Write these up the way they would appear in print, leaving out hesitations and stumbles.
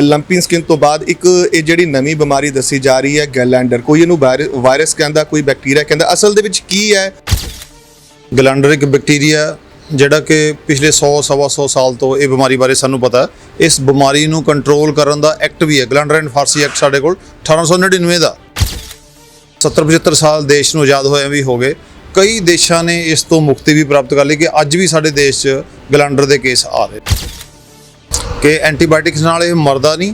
Lumpy skin ਤੋਂ ਬਾਅਦ ਇੱਕ ਇਹ ਜਿਹੜੀ ਨਵੀਂ ਬਿਮਾਰੀ ਦੱਸੀ ਜਾ ਰਹੀ ਹੈ ਗੈਲੈਂਡਰ, ਕੋਈ ਇਹਨੂੰ ਵਾਇਰਸ ਕਹਿੰਦਾ, ਕੋਈ ਬੈਕਟੀਰੀਆ ਕਹਿੰਦਾ, ਅਸਲ ਦੇ ਵਿੱਚ ਕੀ ਹੈ? ਗੈਲੈਂਡਰ ਇੱਕ ਬੈਕਟੀਰੀਆ ਜਿਹੜਾ ਕਿ ਪਿਛਲੇ 100 ਸਵਾ 100 ਸਾਲ ਤੋਂ ਇਹ ਬਿਮਾਰੀ ਬਾਰੇ ਸਾਨੂੰ ਪਤਾ। ਇਸ ਬਿਮਾਰੀ ਨੂੰ ਕੰਟਰੋਲ ਕਰਨ ਦਾ ਐਕਟ ਵੀ ਹੈ, ਗੈਲੈਂਡਰ ਐਂਡ ਫਾਰਸੀ ਐਕਟ ਸਾਡੇ ਕੋਲ 1899 ਦਾ। 70-75 ਸਾਲ ਦੇਸ਼ ਨੂੰ ਆਜ਼ਾਦ ਹੋਇਆ ਵੀ ਹੋ ਗਏ। ਕਈ ਦੇਸ਼ਾਂ ਨੇ ਇਸ ਤੋਂ ਮੁਕਤੀ ਵੀ ਪ੍ਰਾਪਤ ਕਰ ਲਈ ਕਿ ਅੱਜ ਵੀ ਸਾਡੇ ਦੇਸ਼ 'ਚ ਗੈਲੈਂਡਰ ਦੇ ਕੇਸ ਆ ਰਹੇ ਕਿ ਐਂਟੀਬਾਇਓਟਿਕਸ ਨਾਲ ਇਹ ਮਰਦਾ ਨਹੀਂ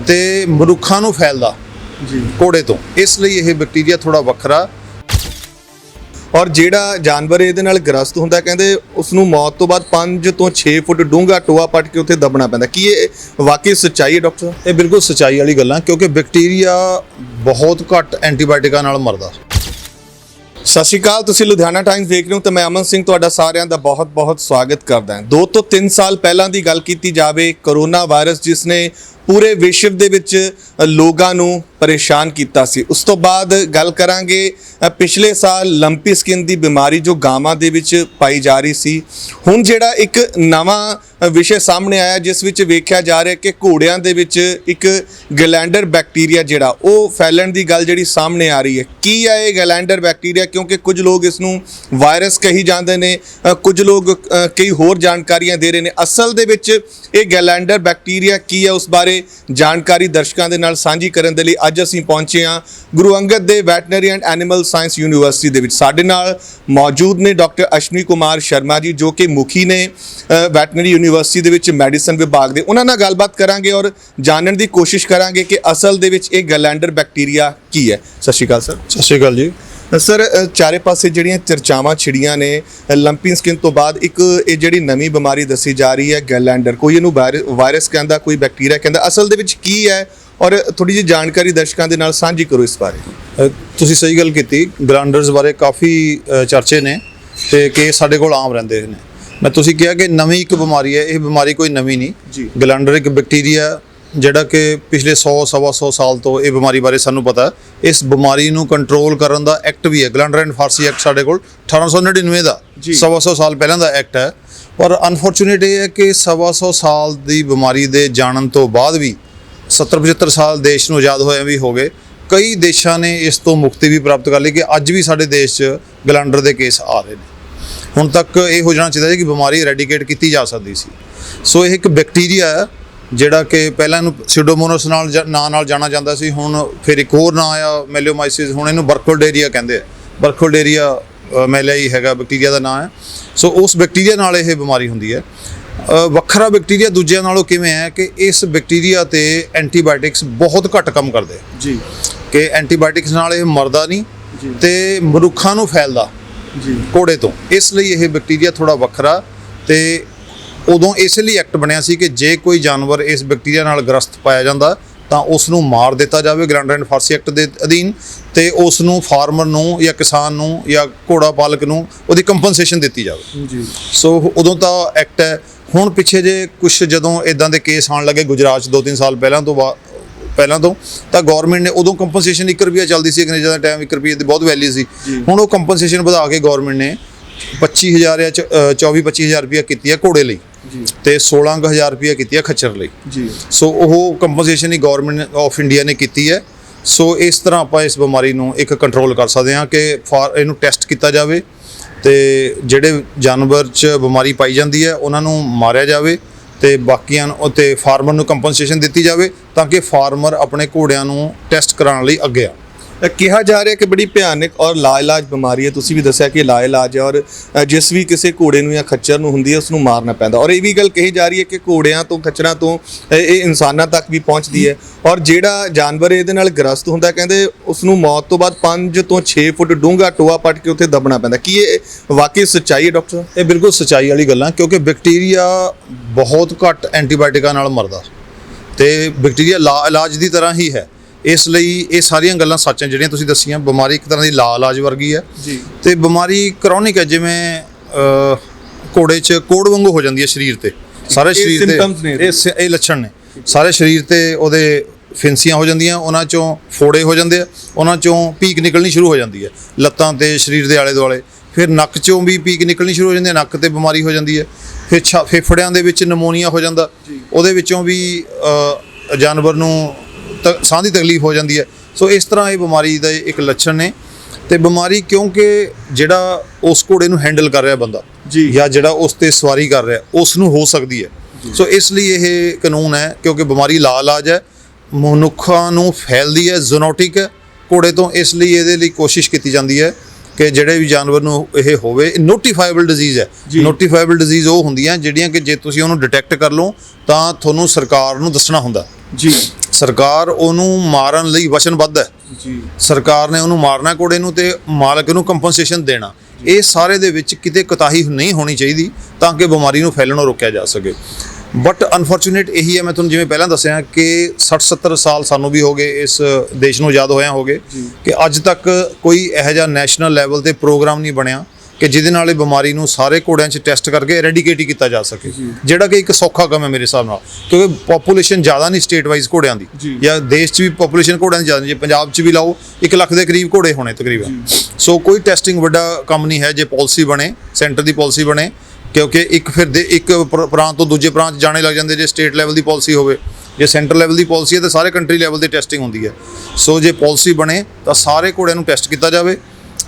ਤੇ ਮਨੁੱਖਾਂ ਨੂੰ ਫੈਲਦਾ ਘੋੜੇ ਤੋਂ। ਇਸ ਲਈ ਇਹ ਬੈਕਟੀਰੀਆ ਥੋੜਾ ਵੱਖਰਾ। ਔਰ ਜਿਹੜਾ ਜਾਨਵਰ ਇਹਦੇ ਨਾਲ ਗ੍ਰਸਤ ਹੁੰਦਾ ਕਹਿੰਦੇ ਉਸ ਨੂੰ ਮੌਤ ਤੋਂ ਬਾਅਦ 5 ਤੋਂ 6 ਫੁੱਟ ਡੂੰਘਾ ਟੋਆ ਪੱਟ ਕੇ ਉੱਥੇ ਦੱਬਣਾ ਪੈਂਦਾ। ਕੀ ਇਹ ਵਾਕਈ ਸੱਚਾਈ ਹੈ ਡਾਕਟਰ? ਇਹ ਬਿਲਕੁਲ ਸੱਚਾਈ ਵਾਲੀ ਗੱਲਾਂ, ਕਿਉਂਕਿ ਬੈਕਟੀਰੀਆ ਬਹੁਤ ਘੱਟ ਐਂਟੀਬਾਇਓਟਿਕਾਂ ਨਾਲ ਮਰਦਾ। ਸਤਿ ਸ਼੍ਰੀ ਅਕਾਲ, ਤੁਸੀਂ ਲੁਧਿਆਣਾ ਟਾਈਮਸ ਦੇਖ ਰਹੇ ਹੋ ਤੇ ਮੈਂ ਅਮਨ ਸਿੰਘ ਤੁਹਾਡਾ ਸਾਰਿਆਂ ਦਾ ਬਹੁਤ-ਬਹੁਤ ਸਵਾਗਤ ਕਰਦਾ ਹਾਂ। 2 ਤੋਂ 3 ਸਾਲ ਪਹਿਲਾਂ ਦੀ ਗੱਲ ਕੀਤੀ ਜਾਵੇ, ਕਰੋਨਾ ਵਾਇਰਸ ਜਿਸ ਨੇ ਪੂਰੇ ਵਿਸ਼ਵ ਦੇ ਵਿੱਚ ਲੋਕਾਂ ਨੂੰ ਪਰੇਸ਼ਾਨ ਕੀਤਾ ਸੀ। ਉਸ ਤੋਂ ਬਾਅਦ ਗੱਲ ਕਰਾਂਗੇ ਪਿਛਲੇ ਸਾਲ ਲੰਪੀ ਸਕਿਨ ਦੀ ਬਿਮਾਰੀ ਜੋ ਗਾਵਾਂ ਦੇ ਵਿੱਚ ਪਾਈ ਜਾ ਰਹੀ ਸੀ। ਹੁਣ ਜਿਹੜਾ ਇੱਕ ਨਵਾਂ ਵਿਸ਼ੇ ਸਾਹਮਣੇ ਆਇਆ ਜਿਸ ਵਿੱਚ ਵੇਖਿਆ ਜਾ ਰਿਹਾ ਕਿ ਘੋੜਿਆਂ ਦੇ ਵਿੱਚ ਇੱਕ ਗੈਲੈਂਡਰ ਬੈਕਟੀਰੀਆ ਜਿਹੜਾ ਉਹ ਫੈਲਣ ਦੀ ਗੱਲ ਜਿਹੜੀ ਸਾਹਮਣੇ ਆ ਰਹੀ ਹੈ। ਕੀ ਹੈ ਇਹ ਗੈਲੈਂਡਰ ਬੈਕਟੀਰੀਆ? ਕਿਉਂਕਿ ਕੁਝ ਲੋਕ ਇਸ ਨੂੰ ਵਾਇਰਸ ਕਹੀ ਜਾਂਦੇ ਨੇ, ਕੁਝ ਲੋਕ ਕਈ ਹੋਰ ਜਾਣਕਾਰੀਆਂ ਦੇ ਰਹੇ ਨੇ। ਅਸਲ ਦੇ ਵਿੱਚ ਇਹ ਗੈਲੈਂਡਰ ਬੈਕਟੀਰੀਆ ਕੀ ਹੈ ਉਸ ਬਾਰੇ ਜਾਣਕਾਰੀ ਦਰਸ਼ਕਾਂ ਦੇ ਨਾਲ ਸਾਂਝੀ ਕਰਨ ਦੇ ਲਈ ਅੱਜ ਅਸੀਂ ਪਹੁੰਚੇ ਹਾਂ Guru Angad Dev veterinary and animal science university ਦੇ ਵਿੱਚ। ਸਾਡੇ ਨਾਲ ਮੌਜੂਦ ਨੇ ਡਾਕਟਰ ਅਸ਼ਵਨੀ ਕੁਮਾਰ ਸ਼ਰਮਾ ਜੀ ਜੋ ਕਿ ਮੁਖੀ ਨੇ ਵੈਟਰਨਰੀ ਯੂਨੀਵਰਸਿਟੀ ਦੇ ਵਿੱਚ ਮੈਡੀਸਨ ਵਿਭਾਗ ਦੇ। ਉਹਨਾਂ ਨਾਲ ਗੱਲਬਾਤ ਕਰਾਂਗੇ ਔਰ ਜਾਣਨ ਦੀ ਕੋਸ਼ਿਸ਼ ਕਰਾਂਗੇ ਕਿ ਅਸਲ ਦੇ ਵਿੱਚ ਇਹ ਗੈਲੈਂਡਰ ਬੈਕਟੀਰੀਆ ਕੀ ਹੈ। ਸਤਿ ਸ਼੍ਰੀ ਅਕਾਲ ਸਰ। ਸਤਿ ਸ਼੍ਰੀ ਅਕਾਲ ਜੀ। ਸਰ, ਚਾਰੇ ਪਾਸੇ ਜਿਹੜੀਆਂ ਚਰਚਾਵਾਂ ਛਿੜੀਆਂ ਨੇ ਲੰਪੀ ਸਕਿਨ ਤੋਂ ਬਾਅਦ ਇੱਕ ਇਹ ਜਿਹੜੀ ਨਵੀਂ ਬਿਮਾਰੀ ਦੱਸੀ ਜਾ ਰਹੀ ਹੈ ਗੈਲੈਂਡਰ, ਕੋਈ ਇਹਨੂੰ ਵਾਇਰਸ ਕਹਿੰਦਾ, ਕੋਈ ਬੈਕਟੀਰੀਆ ਕਹਿੰਦਾ, ਅਸਲ ਦੇ ਵਿੱਚ ਕੀ ਹੈ? ਔਰ ਥੋੜੀ ਜਿਹੀ ਜਾਣਕਾਰੀ ਦਰਸ਼ਕਾਂ ਦੇ ਨਾਲ ਸਾਂਝੀ ਕਰੋ ਇਸ ਬਾਰੇ। ਤੁਸੀਂ ਸਹੀ ਗੱਲ ਕੀਤੀ। ਗੈਲੈਂਡਰਸ ਬਾਰੇ ਕਾਫੀ ਚਰਚੇ ਨੇ ਤੇ ਕੇਸ ਸਾਡੇ ਕੋਲ ਆਮ ਰਹਿੰਦੇ ਨੇ। ਮੈਂ ਤੁਸੀਂ ਕਿਹਾ ਕਿ ਨਵੀਂ ਇੱਕ ਬਿਮਾਰੀ ਹੈ, ਇਹ ਬਿਮਾਰੀ ਕੋਈ ਨਵੀਂ ਨਹੀਂ ਜੀ। ਗੈਲੈਂਡਰ ਇੱਕ ਬੈਕਟੀਰੀਆ ਜਿਹੜਾ ਕਿ ਪਿਛਲੇ 100 ਸਵਾ 100 ਸਾਲ ਤੋਂ ਇਹ ਬਿਮਾਰੀ ਬਾਰੇ ਸਾਨੂੰ ਪਤਾ। ਇਸ ਬਿਮਾਰੀ ਨੂੰ ਕੰਟਰੋਲ ਕਰਨ ਦਾ ਐਕਟ ਵੀ ਹੈ, ਗੈਲੈਂਡਰ ਐਂਡ ਫਾਰਸੀ ਐਕਟ ਸਾਡੇ ਕੋਲ 1899 ਦਾ। 100 ਸਾਲ ਪਹਿਲਾਂ ਦਾ ਐਕਟ ਹੈ। ਪਰ ਅਨਫੋਰਚੂਨੇਟ ਇਹ ਹੈ ਕਿ 100 ਸਾਲ ਦੀ ਬਿਮਾਰੀ ਦੇ ਜਾਣਨ ਤੋਂ ਬਾਅਦ ਵੀ 70-75 ਸਾਲ ਦੇਸ਼ ਨੂੰ ਆਜ਼ਾਦ ਹੋਇਆ ਵੀ ਹੋ ਗਏ। ਕਈ ਦੇਸ਼ਾਂ ਨੇ ਇਸ ਤੋਂ ਮੁਕਤੀ ਵੀ ਪ੍ਰਾਪਤ ਕਰ ਲਈ ਕਿ ਅੱਜ ਵੀ ਸਾਡੇ ਦੇਸ਼ 'ਚ ਗੈਲੈਂਡਰ ਦੇ ਕੇਸ ਆ ਰਹੇ ਨੇ। ਹੁਣ ਤੱਕ ਇਹ ਹੋ ਜਾਣਾ ਚਾਹੀਦਾ ਕਿ ਬਿਮਾਰੀ ਰੈਡੀਕੇਟ ਕੀਤੀ ਜਾ ਸਕਦੀ ਸੀ। ਸੋ ਇਹ ਇੱਕ ਬੈਕਟੀਰੀਆ ਹੈ ਜਿਹੜਾ ਕਿ ਪਹਿਲਾਂ ਇਹਨੂੰ ਸਿਡੋਮੋਨਸ ਨਾਂ ਨਾਲ ਜਾਣਾ ਜਾਂਦਾ ਸੀ। ਹੁਣ ਫਿਰ ਇੱਕ ਹੋਰ ਨਾਂ ਆਇਆ ਮੈਲੀਓਮਾਈਸਿਸ, ਹੁਣ ਇਹਨੂੰ ਬਰਕੋਲਡੇਰੀਆ ਕਹਿੰਦੇ ਆ। ਬਰਕੋਲਡੇਰੀਆ ਮੈਲਿਆਈ ਹੈਗਾ ਬੈਕਟੀਰੀਆ ਦਾ ਨਾਂ ਹੈ। ਸੋ ਉਸ ਬੈਕਟੀਰੀਆ ਨਾਲ ਇਹ ਬਿਮਾਰੀ ਹੁੰਦੀ ਹੈ। ਵੱਖਰਾ ਬੈਕਟੀਰੀਆ ਦੂਜਿਆਂ ਨਾਲੋਂ ਕਿਵੇਂ ਹੈ ਕਿ ਇਸ ਬੈਕਟੀਰੀਆ ਤੇ ਐਂਟੀਬਾਇਓਟਿਕਸ ਬਹੁਤ ਘੱਟ ਕੰਮ ਕਰਦੇ ਜੀ, ਕਿ ਐਂਟੀਬਾਇਓਟਿਕਸ ਨਾਲ ਇਹ ਮਰਦਾ ਨਹੀਂ ਤੇ ਮਨੁੱਖਾਂ ਨੂੰ ਫੈਲਦਾ ਘੋੜੇ ਤੋਂ। ਇਸ ਲਈ ਇਹ ਬੈਕਟੀਰੀਆ ਥੋੜਾ ਵੱਖਰਾ। ਤੇ ਉਦੋਂ ਇਸ ਲਈ ਐਕਟ ਬਣਿਆ ਸੀ ਕਿ ਜੇ ਕੋਈ ਜਾਨਵਰ ਇਸ ਬੈਕਟੀਰੀਆ ਨਾਲ ਗ੍ਰਸਤ ਪਾਇਆ ਜਾਂਦਾ ਤਾਂ ਉਸ ਨੂੰ ਮਾਰ ਦਿੱਤਾ ਜਾਵੇ ਗੈਲੈਂਡਰ ਐਂਡ ਫਾਰਸੀ ਐਕਟ ਦੇ ਅਧੀਨ, ਤੇ ਉਸ ਨੂੰ ਫਾਰਮਰ ਨੂੰ ਜਾਂ ਕਿਸਾਨ ਨੂੰ ਜਾਂ ਘੋੜਾ ਪਾਲਕ ਨੂੰ ਉਹਦੀ ਕੰਪਨਸੇਸ਼ਨ ਦਿੱਤੀ ਜਾਵੇ ਜੀ। ਸੋ ਉਦੋਂ ਤਾਂ ਐਕਟ ਹੈ। ਹੁਣ ਪਿੱਛੇ ਜੇ ਕੁਛ ਜਦੋਂ ਇਦਾਂ ਦੇ ਕੇਸ ਆਉਣ ਲੱਗੇ ਗੁਜਰਾਤ 'ਚ 2-3 ਸਾਲ ਪਹਿਲਾਂ ਤੋਂ ਤਾਂ ਗਵਰਨਮੈਂਟ ਨੇ, ਉਦੋਂ ਕੰਪਨਸੇਸ਼ਨ 1 ਰੁਪਈਆ ਚੱਲਦੀ ਸੀ ਅੰਗਰੇਜ਼ਾਂ ਦਾ ਟਾਈਮ, 1 ਰੁਪਈਏ ਦੀ ਬਹੁਤ ਵੈਲਿਊ ਸੀ। ਹੁਣ ਉਹ ਕੰਪਨਸੇਸ਼ਨ ਵਧਾ ਕੇ ਗਵਰਨਮੈਂਟ ਨੇ 25,000 ਜਾਂ 24-25,000 ਰੁਪਈਆ ਕੀਤੀ ਹੈ ਘੋੜੇ ਲਈ ਤੇ 16,000 ਰੁਪਈਆ ਕੀਤੀ ਹੈ ਖੱਚਰ ਲਈ ਜੀ। ਸੋ ਉਹ compensation he government of India ਨੇ ਕੀਤੀ ਹੈ। ਸੋ ਇਸ ਤਰ੍ਹਾਂ ਆਪਾਂ ਇਸ ਬਿਮਾਰੀ ਨੂੰ ਇੱਕ ਕੰਟਰੋਲ ਕਰ ਸਕਦੇ ਹਾਂ ਕਿ ਇਹਨੂੰ ਟੈਸਟ ਕੀਤਾ ਜਾਵੇ ਤੇ ਜਿਹੜੇ ਜਾਨਵਰ 'ਚ ਬਿਮਾਰੀ ਪਾਈ ਜਾਂਦੀ ਹੈ ਉਹਨਾਂ ਨੂੰ ਮਾਰਿਆ ਜਾਵੇ ਤੇ ਬਾਕੀਆਂ ਨੂੰ ਤੇ ਫਾਰਮਰ ਨੂੰ ਕੰਪਨਸੇਸ਼ਨ ਦਿੱਤੀ ਜਾਵੇ ਤਾਂ ਕਿ ਫਾਰਮਰ ਆਪਣੇ ਘੋੜਿਆਂ ਨੂੰ ਟੈਸਟ ਕਰਾਉਣ ਲਈ ਅੱਗੇ ਆ। ਕਿਹਾ ਜਾ ਰਿਹਾ ਕਿ ਬੜੀ ਭਿਆਨਕ ਔਰ ਲਾਇਲਾਜ ਬਿਮਾਰੀ ਹੈ। ਤੁਸੀਂ ਵੀ ਦੱਸਿਆ ਕਿ ਲਾਇਲਾਜ ਹੈ ਔਰ ਜਿਸ ਵੀ ਕਿਸੇ ਘੋੜੇ ਨੂੰ ਜਾਂ ਖੱਚਰ ਨੂੰ ਹੁੰਦੀ ਹੈ ਉਸ ਨੂੰ ਮਾਰਨਾ ਪੈਂਦਾ। ਔਰ ਇਹ ਵੀ ਗੱਲ ਕਹੀ ਜਾ ਰਹੀ ਹੈ ਕਿ ਘੋੜਿਆਂ ਤੋਂ ਖੱਚਰਾਂ ਤੋਂ ਇਹ ਇਨਸਾਨਾਂ ਤੱਕ ਵੀ ਪਹੁੰਚਦੀ ਹੈ। ਔਰ ਜਿਹੜਾ ਜਾਨਵਰ ਇਹਦੇ ਨਾਲ ਗ੍ਰਸਤ ਹੁੰਦਾ ਕਹਿੰਦੇ ਉਸ ਨੂੰ ਮੌਤ ਤੋਂ ਬਾਅਦ 5 ਤੋਂ 6 ਫੁੱਟ ਡੂੰਘਾ ਟੋਆ ਪੱਟ ਕੇ ਉੱਥੇ ਦੱਬਣਾ ਪੈਂਦਾ। ਕੀ ਇਹ ਵਾਕਈ ਸੱਚਾਈ ਹੈ ਡਾਕਟਰ? ਇਹ ਬਿਲਕੁਲ ਸੱਚਾਈ ਵਾਲੀ ਗੱਲਾਂ, ਕਿਉਂਕਿ ਬੈਕਟੀਰੀਆ ਬਹੁਤ ਘੱਟ ਐਂਟੀਬਾਇਓਟਿਕਾਂ ਨਾਲ ਮਰਦਾ ਤੇ ਬੈਕਟੀਰੀਆ ਲਾ ਇਲਾਜ ਦੀ ਤਰ੍ਹਾਂ ਹੀ ਹੈ। ਇਸ ਲਈ ਇਹ ਸਾਰੀਆਂ ਗੱਲਾਂ ਸੱਚ ਹਨ ਜਿਹੜੀਆਂ ਤੁਸੀਂ ਦੱਸੀਆਂ। ਬਿਮਾਰੀ ਇੱਕ ਤਰ੍ਹਾਂ ਦੀ ਲਾ ਇਲਾਜ ਵਰਗੀ ਹੈ ਜੀ ਤੇ ਬਿਮਾਰੀ ਕਰੋਨਿਕ ਹੈ। ਜਿਵੇਂ ਘੋੜੇ 'ਚ ਕੋੜ ਵਾਂਗੂ ਹੋ ਜਾਂਦੀ ਹੈ ਸਰੀਰ ਤੇ, ਸਾਰੇ ਸਰੀਰ ਤੇ ਇਹ ਲੱਛਣ ਨੇ। ਸਾਰੇ ਸਰੀਰ ਤੇ ਉਹਦੇ ਫਿੰਸੀਆਂ ਹੋ ਜਾਂਦੀਆਂ, ਉਹਨਾਂ 'ਚੋਂ ਫੋੜੇ ਹੋ ਜਾਂਦੇ ਆ, ਉਹਨਾਂ 'ਚੋਂ ਪੀਕ ਨਿਕਲਣੀ ਸ਼ੁਰੂ ਹੋ ਜਾਂਦੀ ਹੈ ਲੱਤਾਂ ਤੇ ਸਰੀਰ ਦੇ ਆਲੇ ਦੁਆਲੇ। ਫਿਰ ਨੱਕ 'ਚੋਂ ਵੀ ਪੀਕ ਨਿਕਲਣੀ ਸ਼ੁਰੂ ਹੋ ਜਾਂਦੀ ਹੈ, ਨੱਕ ਤੇ ਬਿਮਾਰੀ ਹੋ ਜਾਂਦੀ ਹੈ। ਫਿਰ ਫੇਫੜਿਆਂ ਦੇ ਵਿੱਚ ਨਮੋਨੀਆ ਹੋ ਜਾਂਦਾ, ਉਹਦੇ ਵਿੱਚੋਂ ਵੀ ਜਾਨਵਰ ਨੂੰ ਸਾਹ ਦੀ ਤਕਲੀਫ ਹੋ ਜਾਂਦੀ ਹੈ। ਸੋ ਇਸ ਤਰ੍ਹਾਂ ਇਹ ਬਿਮਾਰੀ ਦਾ ਇੱਕ ਲੱਛਣ ਨੇ। ਤੇ ਬਿਮਾਰੀ ਕਿਉਂਕਿ ਜਿਹੜਾ ਉਸ ਘੋੜੇ ਨੂੰ ਹੈਂਡਲ ਕਰ ਰਿਹਾ ਬੰਦਾ ਜੀ ਜਾਂ ਜਿਹੜਾ ਉਸ ਤੇ ਸਵਾਰੀ ਕਰ ਰਿਹਾ ਉਸ ਨੂੰ ਹੋ ਸਕਦੀ ਹੈ। ਸੋ ਇਸ ਲਈ ਇਹ ਕਾਨੂੰਨ ਹੈ, ਕਿਉਂਕਿ ਬਿਮਾਰੀ ਲਾਇਲਾਜ ਹੈ, ਮਨੁੱਖਾਂ ਨੂੰ ਫੈਲਦੀ ਹੈ, ਜ਼ੂਨੋਟਿਕ ਹੈ ਘੋੜੇ ਤੋਂ। ਇਸ ਲਈ ਇਹਦੇ ਲਈ ਕੋਸ਼ਿਸ਼ ਕੀਤੀ ਜਾਂਦੀ ਹੈ ਕਿ ਜਿਹੜੇ ਵੀ ਜਾਨਵਰ ਨੂੰ ਇਹ ਹੋਵੇ, ਨੋਟੀਫਾਈਬਲ ਡਿਜ਼ੀਜ਼ ਹੈ। ਨੋਟੀਫਾਈਬਲ ਡਿਜ਼ੀਜ਼ ਉਹ ਹੁੰਦੀਆਂ ਜਿਹੜੀਆਂ ਕਿ ਜੇ ਤੁਸੀਂ ਉਹਨੂੰ ਡਿਟੈਕਟ ਕਰ ਲਓ ਤਾਂ ਤੁਹਾਨੂੰ ਸਰਕਾਰ ਨੂੰ ਦੱਸਣਾ ਹੁੰਦਾ ਜੀ। ਸਰਕਾਰ ਉਹਨੂੰ ਮਾਰਨ ਲਈ ਵਚਨਬੱਧ ਹੈ ਜੀ। ਸਰਕਾਰ ਨੇ ਉਹਨੂੰ ਮਾਰਨਾ ਘੋੜੇ ਨੂੰ ਤੇ ਮਾਲਕ ਨੂੰ ਕੰਪਨਸੇਸ਼ਨ ਦੇਣਾ। ਇਹ ਸਾਰੇ ਦੇ ਵਿੱਚ ਕਿਤੇ ਕੋਤਾਹੀ ਨਹੀਂ ਹੋਣੀ ਚਾਹੀਦੀ ਤਾਂ ਕਿ ਬਿਮਾਰੀ ਨੂੰ ਫੈਲਣੋਂ ਰੋਕਿਆ ਜਾ ਸਕੇ। ਬਟ ਅਨਫੋਰਚੂਨੇਟ ਇਹੀ ਹੈ, ਮੈਂ ਤੁਹਾਨੂੰ ਜਿਵੇਂ ਪਹਿਲਾਂ ਦੱਸਿਆ ਕਿ 60-70 ਸਾਲ ਸਾਨੂੰ ਵੀ ਹੋ ਗਏ ਇਸ ਦੇਸ਼ ਨੂੰ ਆਜ਼ਾਦ ਹੋਇਆਂ ਹੋ ਗਏ ਕਿ ਅੱਜ ਤੱਕ ਕੋਈ ਇਹੋ ਜਿਹਾ ਨੈਸ਼ਨਲ ਲੈਵਲ ਤੇ ਪ੍ਰੋਗਰਾਮ ਨਹੀਂ ਬਣਿਆ ਕਿ ਜਿਹਦੇ ਨਾਲ ਇਹ ਬਿਮਾਰੀ ਨੂੰ ਸਾਰੇ ਘੋੜਿਆਂ 'ਚ ਟੈਸਟ ਕਰਕੇ ਐਰੈਡੀਕੇਟ ਕੀਤਾ ਜਾ ਸਕੇ, ਜਿਹੜਾ ਕਿ ਇੱਕ ਸੌਖਾ ਕੰਮ ਹੈ ਮੇਰੇ ਹਿਸਾਬ ਨਾਲ। ਕਿਉਂਕਿ ਪੋਪੂਲੇਸ਼ਨ ਜ਼ਿਆਦਾ ਨਹੀਂ ਸਟੇਟ ਵਾਈਜ਼ ਘੋੜਿਆਂ ਦੀ, ਜਾਂ ਦੇਸ਼ 'ਚ ਵੀ ਪੋਪੂਲੇਸ਼ਨ ਘੋੜਿਆਂ ਦੀ ਜ਼ਿਆਦਾ ਨਹੀਂ। ਜੇ ਪੰਜਾਬ 'ਚ ਵੀ ਲਾਓ 1 ਲੱਖ ਦੇ ਕਰੀਬ ਘੋੜੇ ਹੋਣੇ ਤਕਰੀਬਨ। ਸੋ ਕੋਈ ਟੈਸਟਿੰਗ ਵੱਡਾ ਕੰਮ ਨਹੀਂ ਹੈ ਜੇ ਪਾਲਿਸੀ ਬਣੇ, ਸੈਂਟਰ ਦੀ ਪਾਲਿਸੀ ਬਣੇ। ਕਿਉਂਕਿ ਇੱਕ ਪ੍ਰਾਂਤ ਤੋਂ ਦੂਜੇ ਪ੍ਰਾਂਤ ਜਾਣੇ ਲੱਗ ਜਾਂਦੇ ਜੇ ਸਟੇਟ ਲੈਵਲ ਦੀ ਪਾਲਿਸੀ ਹੋਵੇ। ਜੇ ਸੈਂਟਰ ਲੈਵਲ ਦੀ ਪਾਲਿਸੀ ਹੈ ਤਾਂ ਸਾਰੇ ਕੰਟਰੀ ਲੈਵਲ ਦੀ ਟੈਸਟਿੰਗ ਹੁੰਦੀ ਹੈ। ਸੋ ਜੇ ਪਾਲਿਸੀ ਬਣੇ ਤਾਂ ਸਾਰੇ ਘੋੜਿਆਂ ਨੂੰ ਟੈਸਟ ਕੀਤਾ ਜਾਵੇ,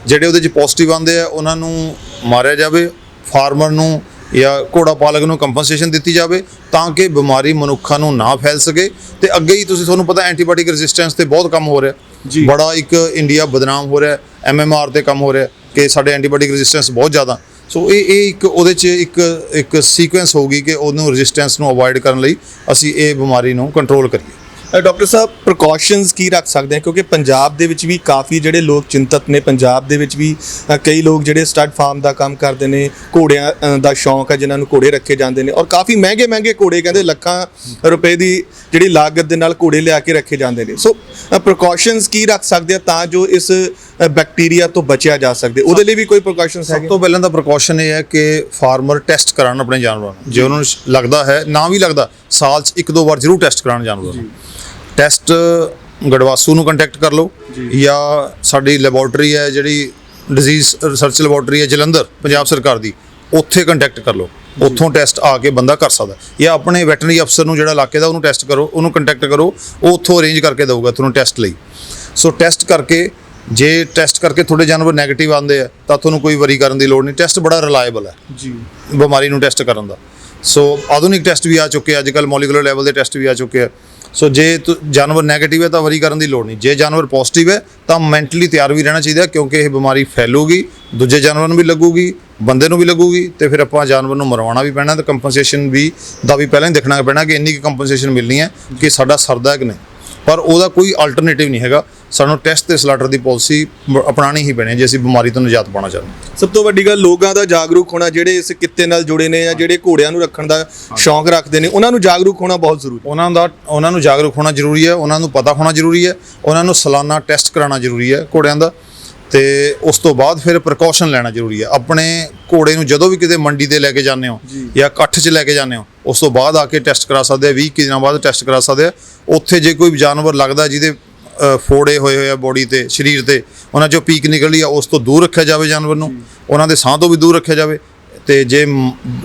ਜਿਹੜੇ ਉਹਦੇ 'ਚ ਪੋਜ਼ਿਟਿਵ ਆਉਂਦੇ ਆ ਉਹਨਾਂ ਨੂੰ ਮਾਰਿਆ ਜਾਵੇ, ਫਾਰਮਰ ਨੂੰ ਜਾਂ ਘੋੜਾ ਪਾਲਕ ਨੂੰ ਕੰਪਨਸੇਸ਼ਨ ਦਿੱਤੀ ਜਾਵੇ ਤਾਂ ਕਿ ਬਿਮਾਰੀ ਮਨੁੱਖਾਂ ਨੂੰ ਨਾ ਫੈਲ ਸਕੇ। ਤੇ ਅੱਗੇ ਹੀ ਤੁਹਾਨੂੰ ਪਤਾ ਐਂਟੀਬਾਇਓਟਿਕ ਰੈਜ਼ਿਸਟੈਂਸ ਤੇ ਬਹੁਤ ਕੰਮ ਹੋ ਰਿਹਾ ਬੜਾ, ਇੱਕ ਇੰਡੀਆ ਬਦਨਾਮ ਹੋ ਰਿਹਾ, MMR ਤੇ ਕੰਮ ਹੋ ਰਿਹਾ ਕਿ ਸਾਡੇ ਐਂਟੀਬਾਇਓਟਿਕ ਰੈਜ਼ਿਸਟੈਂਸ ਬਹੁਤ ਜ਼ਿਆਦਾ। ਸੋ ਇਹ ਇੱਕ ਉਹਦੇ 'ਚ ਇੱਕ ਸੀਕੁਐਂਸ ਹੋਊਗੀ ਕਿ ਉਹਨੂੰ ਰੈਜ਼ਿਸਟੈਂਸ ਨੂੰ ਅਵੋਇਡ ਕਰਨ ਲਈ ਅਸੀਂ ਇਹ ਬਿਮਾਰੀ ਨੂੰ ਕੰਟਰੋਲ ਕਰੀਏ। ਡਾਕਟਰ ਸਾਹਿਬ, ਪ੍ਰੀਕਾਸ਼ਨਸ ਕੀ ਰੱਖ ਸਕਦੇ ਹਾਂ? ਕਿਉਂਕਿ ਪੰਜਾਬ ਦੇ ਵਿੱਚ ਵੀ ਕਾਫੀ ਜਿਹੜੇ ਲੋਕ ਚਿੰਤਤ ਨੇ, ਪੰਜਾਬ ਦੇ ਵਿੱਚ ਵੀ ਕਈ ਲੋਕ ਜਿਹੜੇ ਸਟੱਡ ਫਾਰਮ ਦਾ ਕੰਮ ਕਰਦੇ ਨੇ, ਘੋੜਿਆਂ ਦਾ ਸ਼ੌਂਕ ਹੈ ਜਿਨ੍ਹਾਂ ਨੂੰ ਘੋੜੇ ਰੱਖੇ ਜਾਂਦੇ ਨੇ, ਔਰ ਕਾਫੀ ਮਹਿੰਗੇ ਘੋੜੇ, ਕਹਿੰਦੇ ਲੱਖਾਂ ਰੁਪਏ ਦੀ ਜਿਹੜੀ ਲਾਗਤ ਦੇ ਨਾਲ ਘੋੜੇ ਲਿਆ ਕੇ ਰੱਖੇ ਜਾਂਦੇ ਨੇ। ਸੋ ਪ੍ਰੀਕਾਸ਼ਨਸ ਕੀ ਰੱਖ ਸਕਦੇ ਆ ਤਾਂ ਜੋ ਇਸ ਬੈਕਟੀਰੀਆ ਤੋਂ ਬਚਿਆ ਜਾ ਸਕੇ? ਉਹਦੇ ਲਈ ਵੀ ਕੋਈ ਪ੍ਰੀਕਾਸ਼ਨਸ ਹੈਗੇ? ਸਭ ਤੋਂ ਪਹਿਲਾਂ ਤਾਂ ਪ੍ਰੀਕਾਸ਼ਨ ਇਹ ਹੈ ਕਿ ਫਾਰਮਰ ਟੈਸਟ ਕਰਾਉਣ ਆਪਣੇ ਜਾਨਵਰਾਂ ਨੂੰ। ਜੇ ਉਹਨਾਂ ਨੂੰ ਲੱਗਦਾ ਹੈ, ਨਾ ਵੀ ਲੱਗਦਾ, ਸਾਲ 'ਚ 1-2 ਵਾਰ ਜ਼ਰੂਰ ਟੈਸਟ ਕਰਾਉਣ ਜਾਨਵਰਾਂ ਨੂੰ। ਟੈਸਟ ਗੜਵਾਸੂ ਨੂੰ ਕੰਟੈਕਟ ਕਰ ਲਓ ਜਾਂ ਸਾਡੀ ਲੈਬੋਰਟਰੀ ਹੈ ਜਿਹੜੀ ਡਿਜ਼ੀਜ਼ ਰਿਸਰਚ ਲੈਬੋਰਟਰੀ ਹੈ ਜਲੰਧਰ ਪੰਜਾਬ ਸਰਕਾਰ ਦੀ, ਉੱਥੇ ਕੰਟੈਕਟ ਕਰ ਲਓ। ਉੱਥੋਂ ਟੈਸਟ ਆ ਕੇ ਬੰਦਾ ਕਰ ਸਕਦਾ, ਜਾਂ ਆਪਣੇ ਵੈਟਰਨਰੀ ਅਫਸਰ ਨੂੰ ਜਿਹੜਾ ਇਲਾਕੇ ਦਾ ਉਹਨੂੰ ਟੈਸਟ ਕਰੋ, ਉਹਨੂੰ ਕੰਟੈਕਟ ਕਰੋ, ਉਹ ਉੱਥੋਂ ਅਰੇਂਜ ਕਰਕੇ ਦੇਊਗਾ ਤੁਹਾਨੂੰ ਟੈਸਟ ਲਈ। ਸੋ ਟੈਸਟ ਕਰਕੇ, ਜੇ ਟੈਸਟ ਕਰਕੇ ਤੁਹਾਡੇ ਜਾਨਵਰ ਨੈਗੇਟਿਵ ਆਉਂਦੇ ਆ ਤਾਂ ਤੁਹਾਨੂੰ ਕੋਈ ਵਰੀ ਕਰਨ ਦੀ ਲੋੜ ਨਹੀਂ। ਟੈਸਟ ਬੜਾ ਰਿਲਾਇਬਲ ਹੈ ਬਿਮਾਰੀ ਨੂੰ ਟੈਸਟ ਕਰਨ ਦਾ। ਸੋ ਆਧੁਨਿਕ ਟੈਸਟ ਵੀ ਆ ਚੁੱਕੇ, ਅੱਜ ਕੱਲ੍ਹ ਮੋਲੀਕੂਲਰ ਲੈਵਲ ਦੇ ਟੈਸਟ ਵੀ ਆ ਚੁੱਕੇ ਆ। ਸੋ ਜੇ ਜਾਨਵਰ ਨੈਗੇਟਿਵ ਹੈ ਤਾਂ ਵਰੀ ਕਰਨ ਦੀ ਲੋੜ ਨਹੀਂ। ਜੇ ਜਾਨਵਰ ਪੋਜ਼ਿਟਿਵ ਹੈ ਤਾਂ ਮੈਂਟਲੀ ਤਿਆਰ ਵੀ ਰਹਿਣਾ ਚਾਹੀਦਾ, ਕਿਉਂਕਿ ਇਹ ਬਿਮਾਰੀ ਫੈਲੂਗੀ, ਦੂਜੇ ਜਾਨਵਰਾਂ ਨੂੰ ਵੀ ਲੱਗੂਗੀ, ਬੰਦੇ ਨੂੰ ਵੀ ਲੱਗੂਗੀ, ਤੇ ਫਿਰ ਆਪਾਂ ਜਾਨਵਰ ਨੂੰ ਮਰਵਾਉਣਾ ਵੀ ਪੈਣਾ ਤੇ ਕੰਪਨਸੇਸ਼ਨ ਵੀ ਦਾ ਵੀ ਪਹਿਲਾਂ ਹੀ ਦੇਖਣਾ ਪੈਣਾ ਕਿ ਇੰਨੀ ਕੁ ਕੰਪਨਸੇਸ਼ਨ ਮਿਲਣੀ ਹੈ ਕਿ ਸਾਡਾ ਸਰਦਾ ਕਿ ਨਹੀਂ। ਪਰ ਉਹਦਾ ਕੋਈ ਅਲਟਰਨੇਟਿਵ ਨਹੀਂ ਹੈਗਾ। ਸਾਨੂੰ ਟੈਸਟ ਤੇ ਸਲਾਟਰ ਦੀ ਪਾਲਿਸੀ ਅਪਣਾਉਣੀ ਹੀ ਪੈਣੀ ਜੇ ਅਸੀਂ ਬਿਮਾਰੀ ਤੋਂ ਨਿਜਾਤ ਪਾਉਣਾ ਚਾਹੁੰਦੇ ਹਾਂ। ਸਭ ਤੋਂ ਵੱਡੀ ਗੱਲ ਲੋਕਾਂ ਦਾ ਜਾਗਰੂਕ ਹੋਣਾ, ਜਿਹੜੇ ਇਸ ਕਿੱਤੇ ਨਾਲ ਜੁੜੇ ਨੇ ਜਾਂ ਜਿਹੜੇ ਘੋੜਿਆਂ ਨੂੰ ਰੱਖਣ ਦਾ ਸ਼ੌਂਕ ਰੱਖਦੇ ਨੇ, ਉਹਨਾਂ ਨੂੰ ਜਾਗਰੂਕ ਹੋਣਾ ਬਹੁਤ ਜ਼ਰੂਰੀ। ਉਹਨਾਂ ਨੂੰ ਜਾਗਰੂਕ ਹੋਣਾ ਜ਼ਰੂਰੀ ਹੈ, ਉਹਨਾਂ ਨੂੰ ਪਤਾ ਹੋਣਾ ਜ਼ਰੂਰੀ ਹੈ, ਉਹਨਾਂ ਨੂੰ ਸਾਲਾਨਾ ਟੈਸਟ ਕਰਾਉਣਾ ਜ਼ਰੂਰੀ ਹੈ ਘੋੜਿਆਂ ਦਾ, ਤੇ ਉਸ ਤੋਂ ਬਾਅਦ ਫਿਰ ਪ੍ਰੀਕਾਸ਼ਨ ਲੈਣਾ ਜ਼ਰੂਰੀ ਹੈ। ਆਪਣੇ ਘੋੜੇ ਨੂੰ ਜਦੋਂ ਵੀ ਕਿਤੇ ਮੰਡੀ ਤੇ ਲੈ ਕੇ ਜਾਂਦੇ ਹੋ ਜਾਂ ਇਕੱਠ 'ਚ ਲੈ ਕੇ ਜਾਂਦੇ ਹੋ, ਉਸ ਤੋਂ ਬਾਅਦ ਆ ਕੇ ਟੈਸਟ ਕਰਾ ਸਕਦੇ ਆ, 20 ਦਿਨਾਂ ਬਾਅਦ ਟੈਸਟ ਕਰਾ ਸਕਦੇ ਆ। ਉੱਥੇ ਜੇ ਕੋਈ ਜਾਨਵਰ ਲੱਗਦਾ ਜਿਹਦੇ ਫੋੜੇ ਹੋਏ ਆ ਬੋਡੀ ਤੇ, ਸਰੀਰ ਤੇ, ਉਹਨਾਂ 'ਚੋਂ ਪੀਕ ਨਿਕਲਦੀ ਆ, ਉਸ ਤੋਂ ਦੂਰ ਰੱਖਿਆ ਜਾਵੇ ਜਾਨਵਰ ਨੂੰ, ਉਹਨਾਂ ਦੇ ਸਾਹ ਤੋਂ ਵੀ ਦੂਰ ਰੱਖਿਆ ਜਾਵੇ। ਤੇ ਜੇ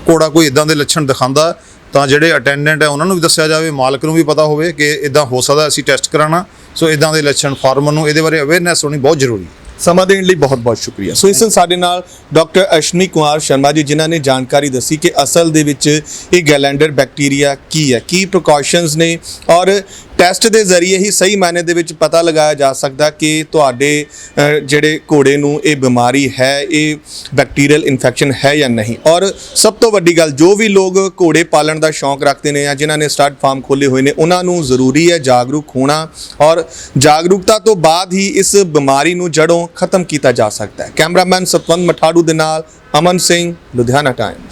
ਘੋੜਾ ਕੋਈ ਇਦਾਂ ਦੇ ਲੱਛਣ ਦਿਖਾਉਂਦਾ ਤਾਂ ਜਿਹੜੇ ਅਟੈਂਡੈਂਟ ਹੈ ਉਹਨਾਂ ਨੂੰ ਵੀ ਦੱਸਿਆ ਜਾਵੇ, ਮਾਲਕ ਨੂੰ ਵੀ ਪਤਾ ਹੋਵੇ ਕਿ ਇਦਾਂ ਹੋ ਸਕਦਾ, ਅਸੀਂ ਟੈਸਟ ਕਰਾਉਣਾ। ਸੋ ਇਦਾਂ ਦੇ ਲੱਛਣ ਫਾਰਮਰ ਨੂੰ ਇਹਦੇ ਬਾਰੇ ਅਵੇਅਰਨੈਸ ਹੋਣੀ ਬਹੁਤ ਜ਼ਰੂਰੀ ਹੈ। ਸਮਾਂ ਦੇਣ ਲਈ ਬਹੁਤ ਬਹੁਤ ਸ਼ੁਕਰੀਆ। ਸੋ ਇਸ ਸਾਡੇ ਨਾਲ ਡਾਕਟਰ ਅਸ਼ਵਨੀ ਕੁਮਾਰ ਸ਼ਰਮਾ ਜੀ, ਜਿਨ੍ਹਾਂ ਨੇ ਜਾਣਕਾਰੀ ਦੱਸੀ ਕਿ ਅਸਲ ਦੇ ਵਿੱਚ ਇਹ ਗੈਲੈਂਡਰ ਬੈਕਟੀਰੀਆ ਕੀ ਹੈ, ਕੀ ਪ੍ਰੀਕਾਸ਼ਨਸ ਨੇ, ਔਰ ਟੈਸਟ ਦੇ ਜ਼ਰੀਏ ਹੀ ਸਹੀ ਮਾਇਨੇ ਦੇ ਵਿੱਚ ਪਤਾ ਲਗਾਇਆ ਜਾ ਸਕਦਾ ਕਿ ਤੁਹਾਡੇ ਜਿਹੜੇ ਘੋੜੇ ਨੂੰ ਇਹ ਬਿਮਾਰੀ ਹੈ, ਇਹ ਬੈਕਟੀਰੀਅਲ ਇਨਫੈਕਸ਼ਨ ਹੈ ਜਾਂ ਨਹੀਂ। ਔਰ ਸਭ ਤੋਂ ਵੱਡੀ ਗੱਲ, ਜੋ ਵੀ ਲੋਕ ਘੋੜੇ ਪਾਲਣ ਦਾ ਸ਼ੌਂਕ ਰੱਖਦੇ ਨੇ ਜਾਂ ਜਿਨ੍ਹਾਂ ਨੇ ਸਟੱਡ ਫਾਰਮ ਖੋਲ੍ਹੇ ਹੋਏ ਨੇ, ਉਹਨਾਂ ਨੂੰ ਜ਼ਰੂਰੀ ਹੈ ਜਾਗਰੂਕ ਹੋਣਾ, ਔਰ ਜਾਗਰੂਕਤਾ ਤੋਂ ਬਾਅਦ ਹੀ ਇਸ ਬਿਮਾਰੀ ਨੂੰ ਜੜੋਂ ਖਤਮ ਕੀਤਾ ਜਾ ਸਕਦਾ ਹੈ। ਕੈਮਰਾਮੈਨ ਸਤਵੰਤ ਮਠਾੜੂ ਦੇ ਨਾਲ ਅਮਨ ਸਿੰਘ, ਲੁਧਿਆਣਾ ਟਾਈਮਸ।